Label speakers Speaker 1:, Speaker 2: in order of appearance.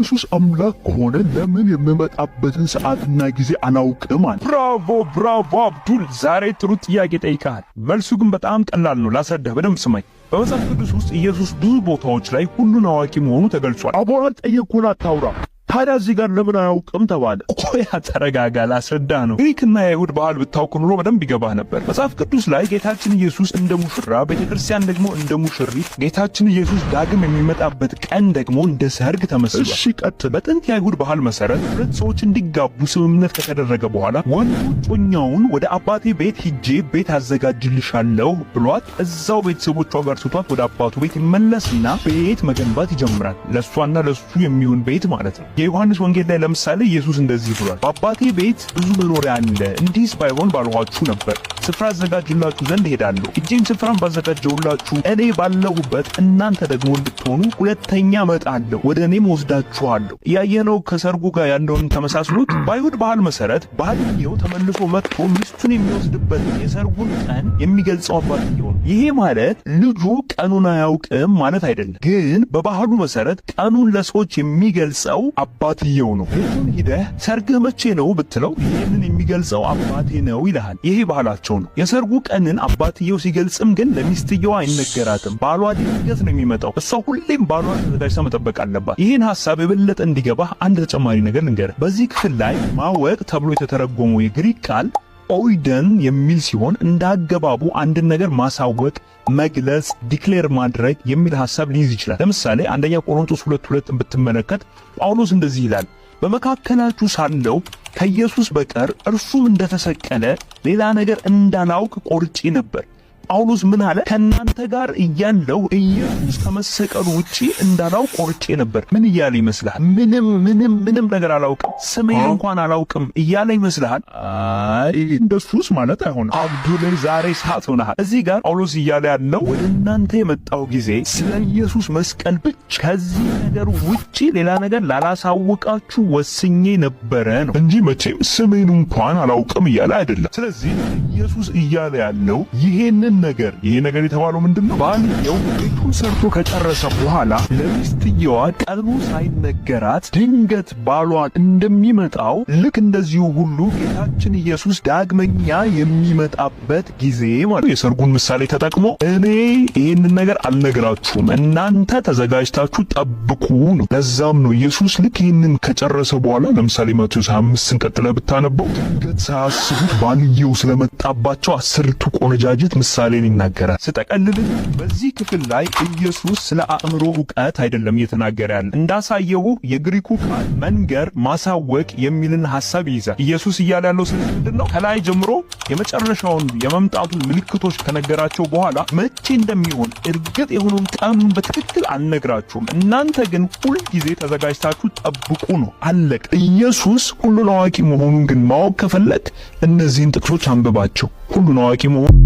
Speaker 1: ኢየሱስ አምላክ ከሆነ ለምን የሚመጣበትን ሰዓትና ጊዜ አናውቅም አለ።
Speaker 2: ብራቮ አብዱል፣ ዛሬ ጥሩ ጥያቄ ጠይቀሃል። መልሱ ግን በጣም ቀላል ነው። ላስረዳህ፣ በደንብ ስማኝ። በመጽሐፍ ቅዱስ ውስጥ ኢየሱስ ብዙ ቦታዎች ላይ ሁሉን አዋቂ መሆኑ ተገልጿል።
Speaker 1: አቦራን ጠየቅኩን አታውራ። ታዲያ እዚህ ጋር ለምን አያውቅም ተባለ?
Speaker 2: ቆይ ተረጋጋ፣ ላስረዳ ነው። ግሪክና የአይሁድ ባህል ብታውቅ ኑሮ በደንብ ይገባህ ነበር። መጽሐፍ ቅዱስ ላይ ጌታችን ኢየሱስ እንደ ሙሽራ፣ ቤተክርስቲያን ደግሞ እንደ ሙሽሪት፣ ጌታችን ኢየሱስ ዳግም የሚመጣበት ቀን ደግሞ እንደ ሰርግ ተመስሏል።
Speaker 1: እሺ ቀጥል።
Speaker 2: በጥንት የአይሁድ ባህል መሰረት ሁለት ሰዎች እንዲጋቡ ስምምነት ከተደረገ በኋላ ወንዱ ጮኛውን ወደ አባቴ ቤት ሂጄ ቤት አዘጋጅልሻለሁ ብሏት እዛው ቤተሰቦቿ ጋር ስቷት ወደ አባቱ ቤት ይመለስና ቤት መገንባት ይጀምራል። ለእሷና ለሱ የሚሆን ቤት ማለት ነው። የዮሐንስ ወንጌል ላይ ለምሳሌ ኢየሱስ እንደዚህ ብሏል፣ በአባቴ ቤት ብዙ መኖሪያ አለ፣ እንዲህስ ባይሆን ባልኋችሁ ነበር። ስፍራ አዘጋጅላችሁ ዘንድ ሄዳለሁ። እጄም ስፍራን ባዘጋጀሁላችሁ እኔ ባለሁበት እናንተ ደግሞ እንድትሆኑ ሁለተኛ እመጣለሁ፣ ወደ እኔም ወስዳችኋለሁ። ያየነው ከሰርጉ ጋር ያለውን ተመሳስሎት በአይሁድ ባህል መሰረት ባልየው ተመልሶ መጥቶ ሚስቱን የሚወስድበት የሰርጉን ቀን የሚገልጸው አባትየው ነው። ይሄ ማለት ልጁ ቀኑን አያውቅም ማለት አይደለም፣ ግን በባህሉ መሰረት ቀኑን ለሰዎች የሚገልጸው አባትየው ነው። ቤቱን ሂደህ ሰርግህ መቼ ነው ብትለው ይህንን የሚገልጸው አባቴ ነው ይልሃል። ይሄ ባህላቸው ነው። የሰርጉ ቀንን አባትየው ሲገልጽም ግን ለሚስትየዋ አይነገራትም። ባሏ ድንገት ነው የሚመጣው። እሷ ሁሌም ባሏን ተዘጋጅታ መጠበቅ አለባት። ይህን ሐሳብ የበለጠ እንዲገባህ አንድ ተጨማሪ ነገር ልንገርህ። በዚህ ክፍል ላይ ማወቅ ተብሎ የተተረጎመው የግሪክ ቃል ኦይደን የሚል ሲሆን እንደ አገባቡ አንድን ነገር ማሳወቅ፣ መግለጽ፣ ዲክሌር ማድረግ የሚል ሐሳብ ሊይዝ ይችላል። ለምሳሌ አንደኛ ቆሮንቶስ 2:2 ብትመለከት ጳውሎስ እንደዚህ ይላል፣ በመካከላችሁ ሳለው ከኢየሱስ በቀር እርሱም እንደተሰቀለ ሌላ ነገር እንዳላውቅ ቆርጬ ነበር። ጳውሎስ ምን አለ? ከናንተ ጋር እያለው ኢየሱስ ከመሰቀሉ ውጪ እንዳላውቅ ቆርጬ ነበር። ምን እያለ ይመስልሃል? ምንም ነገር አላውቅም፣ ስሜን እንኳን አላውቅም እያለ ይመስልሃል?
Speaker 1: አይ እንደሱስ ማለት አይሆንም።
Speaker 2: አብዱል ዛሬ ሰዓት ሆነሃል። እዚህ ጋር ጳውሎስ እያለ ያለው ወደ እናንተ የመጣው ጊዜ ስለ ኢየሱስ መስቀል ብቻ፣ ከዚህ ነገር ውጪ ሌላ ነገር ላላሳውቃችሁ ወስኜ ነበረ ነው
Speaker 1: እንጂ መቼም ስሜን እንኳን አላውቅም እያለ አይደለም።
Speaker 2: ስለዚህ ኢየሱስ እያለ ያለው ይሄንን ነገር ይሄ ነገር የተባለው ምንድነው? ባልየው ቤቱን ሰርቶ ከጨረሰ በኋላ ለሚስትየዋ ቀኑ ሳይነገራት ድንገት ባሏን እንደሚመጣው ልክ እንደዚሁ ሁሉ ጌታችን ኢየሱስ ዳግመኛ የሚመጣበት ጊዜ ማለት የሰርጉን ምሳሌ ተጠቅሞ እኔ ይሄንን ነገር አልነግራችሁም፣ እናንተ ተዘጋጅታችሁ ጠብቁ ነው። ለዛም ነው ኢየሱስ ልክ ይሄንን ከጨረሰ በኋላ ለምሳሌ ማቴዎስ 5ን ቀጥለህ ብታነበው ድንገት ሳያስቡት ባልየው ስለመጣባቸው 10ቱ ቆነጃጅት ምሳሌ ይናገራል። ስጠቀልል በዚህ ክፍል ላይ ኢየሱስ ስለ አእምሮ ዕውቀት አይደለም እየተናገረ ያለ። እንዳሳየው የግሪኩ ቃል መንገር፣ ማሳወቅ የሚልን ሐሳብ ይይዛል። ኢየሱስ እያለ ያለው ስለምንድነው? ከላይ ጀምሮ የመጨረሻውን የመምጣቱን ምልክቶች ከነገራቸው በኋላ መቼ እንደሚሆን እርግጥ የሆነውን ቀኑን በትክክል አልነግራችሁም፣ እናንተ ግን ሁል ጊዜ ተዘጋጅታችሁ ጠብቁ ነው። አለቀ። ኢየሱስ ሁሉን አዋቂ መሆኑን ግን ማወቅ ከፈለግ እነዚህን ጥቅሶች አንብባቸው። ሁሉን አዋቂ መሆኑን